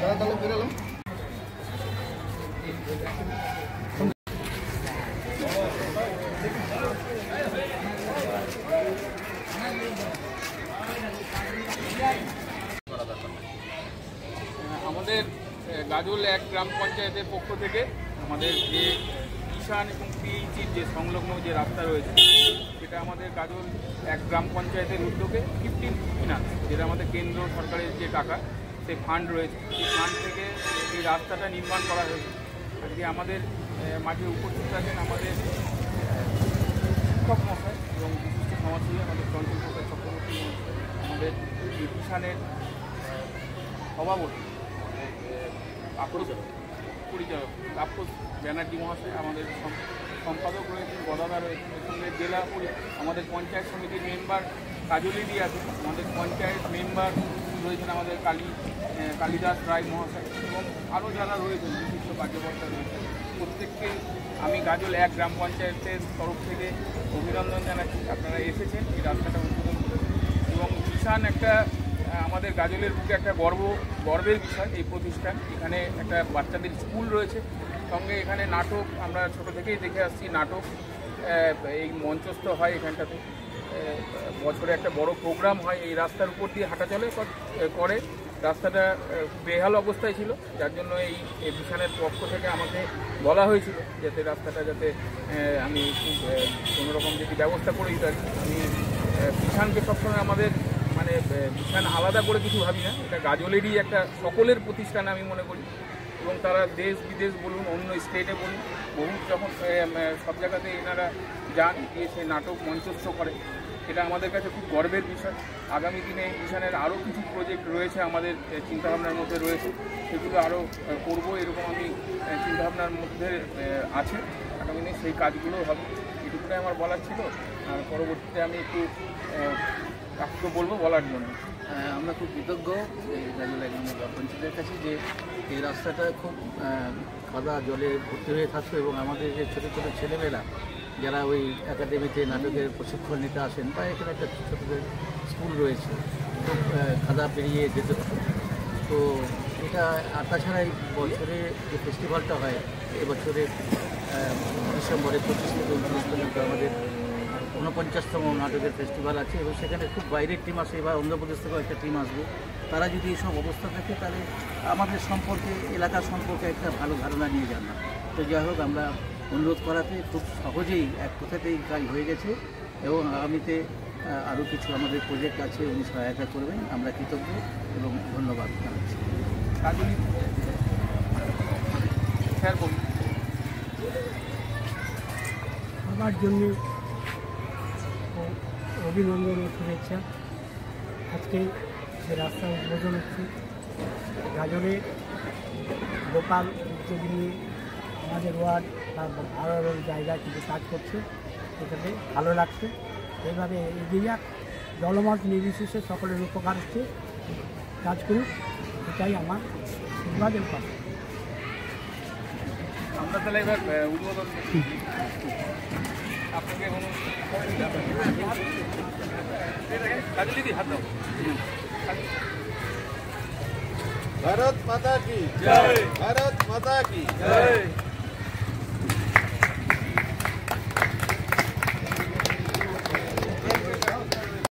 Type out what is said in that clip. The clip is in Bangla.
আমাদের গাজল 1 গ্রাম পঞ্চায়েতের পক্ষ থেকে আমাদের যে কিষাণ এবং পিএইচির যে সংলগ্ন যে রাস্তা রয়েছে সেটা আমাদের গাজল 1 গ্রাম পঞ্চায়েতের উদ্যোগে 15 ফিনান্স, যেটা আমাদের কেন্দ্র সরকারের যে টাকা সেই ফান্ড রয়েছে, সেই ফান্ড থেকে এই রাস্তাটা নির্মাণ করা হয়েছে। আজকে আমাদের মাঠে উপস্থিত আছেন আমাদের শিক্ষক মহাশয় এবং বিশিষ্ট সমাজসেবী আমাদের চঞ্চল প্রসাদ চক্রবর্তী, আমাদের এই কিষাণের সভাপতি পরিচালক তাপস ব্যানার্জি মহাশয়, আমাদের সম্পাদক রয়েছেন গদাদা রয়েছেন, সঙ্গে জেলা আমাদের পঞ্চায়েত সমিতির মেম্বার কাজলিদি আছেন, আমাদের পঞ্চায়েত মেম্বার রয়েছেন আমাদের কালিদাস রায় মহাশয় এবং আরও যারা রয়েছেন বিশিষ্ট কার্যকর্তা রয়েছেন। প্রত্যেককে আমি গাজল 1 গ্রাম পঞ্চায়েতের তরফ থেকে অভিনন্দন জানাচ্ছি। আপনারা এসেছেন এই রাস্তাটা উদ্বোধন করেছেন এবং কিষাণ একটা আমাদের গাজলের বুকে একটা গর্বের বিষয় এই প্রতিষ্ঠান। এখানে একটা বাচ্চাদের স্কুল রয়েছে, সঙ্গে এখানে নাটক আমরা ছোট থেকেই দেখে আসছি, নাটক এই মঞ্চস্থ হয় এখানটাতে, বছরে একটা বড় প্রোগ্রাম হয়। এই রাস্তার উপর দিয়ে হাঁটা চলে করে। রাস্তাটা বেহাল অবস্থায় ছিল, যার জন্য এই কিষাণের পক্ষ থেকে আমাকে বলা হয়েছিল যাতে রাস্তাটা যাতে আমি কোনোরকম যদি ব্যবস্থা করে দিতে পারি। আমি কিষাণকে সবসময় আমাদের মানে কিষাণ আলাদা করে কিছু ভাবি না, এটা গাজলেরই একটা সকলের প্রতিষ্ঠান আমি মনে করি এবং তারা দেশ বিদেশ বলুন, অন্য স্টেটে বলুন, বহু যখন সব জায়গাতে এনারা যান গিয়ে সেই নাটক মঞ্চস্থ করে, এটা আমাদের কাছে খুব গর্বের বিষয়। আগামী দিনে কিষাণের আরও কিছু প্রজেক্ট রয়েছে আমাদের চিন্তাভাবনার মধ্যে রয়েছে, সেগুলো আরও করবো এরকম আমি চিন্তাভাবনার মধ্যে আছে। আগামী দিনে সেই কাজগুলো হবে, এটুকুটাই আমার বলার ছিল। আর পরবর্তীতে আমি একটু কাকু বলবো বলার জন্য। আমরা খুব কৃতজ্ঞ এই গাজল 1 গ্রাম পঞ্চায়েতের কাছে যে এই রাস্তাটা খুব কাদা জলে ভর্তি হয়ে থাকতো এবং আমাদের যে ছোটো ছোটো ছেলেমেয়েরা যারা ওই একাডেমিতে নাটকের প্রশিক্ষণ নিতে আসেন বা এখানে একটা ছোটো স্কুল রয়েছে, খুব কাদা পেরিয়ে যেতে হতো। তো এটা তাছাড়া এই বছরে যে ফেস্টিভ্যালটা হয়, এবছরে ডিসেম্বরের 25 থেকে 29 পর্যন্ত আমাদের 49তম নাটকের ফেস্টিভ্যাল আছে এবং সেখানে খুব বাইরের টিম আসে, এবার অন্ধ্রপ্রদেশ থেকেও একটা টিম আসবে। তারা যদি এইসব অবস্থা থাকে তাহলে আমাদের সম্পর্কে, এলাকার সম্পর্কে একটা ভালো ধারণা নিয়ে যান না। তো যাই হোক, আমরা অনুরোধ করাতে খুব সহজেই এক কথাতেই কাজ হয়ে গেছে এবং আগামীতে আরও কিছু আমাদের প্রজেক্ট আছে, উনি সহায়তা করবেন। আমরা কৃতজ্ঞ এবং ধন্যবাদ জানাচ্ছি। আমার জন্য অভিনন্দন ও শুভেচ্ছা। আজকে যে রাস্তা উদ্বোধন হচ্ছে গাজলে গোপাল উদ্যোগ নিয়ে আমাদের ওয়ার্ড বা আরও আরও জায়গায় কিছু কাজ করছে, সেটাতে ভালো লাগছে। এইভাবে এগিয়ে যাক, জলমত নির্বিশেষে সকলের উপকার হচ্ছে, কাজ করুক, এটাই আমার আশীর্বাদের কথা। আমরা তাহলে এবার উদ্বোধন আপনাকে হাত দাও। भारत माता की जय, भारत माता की जय।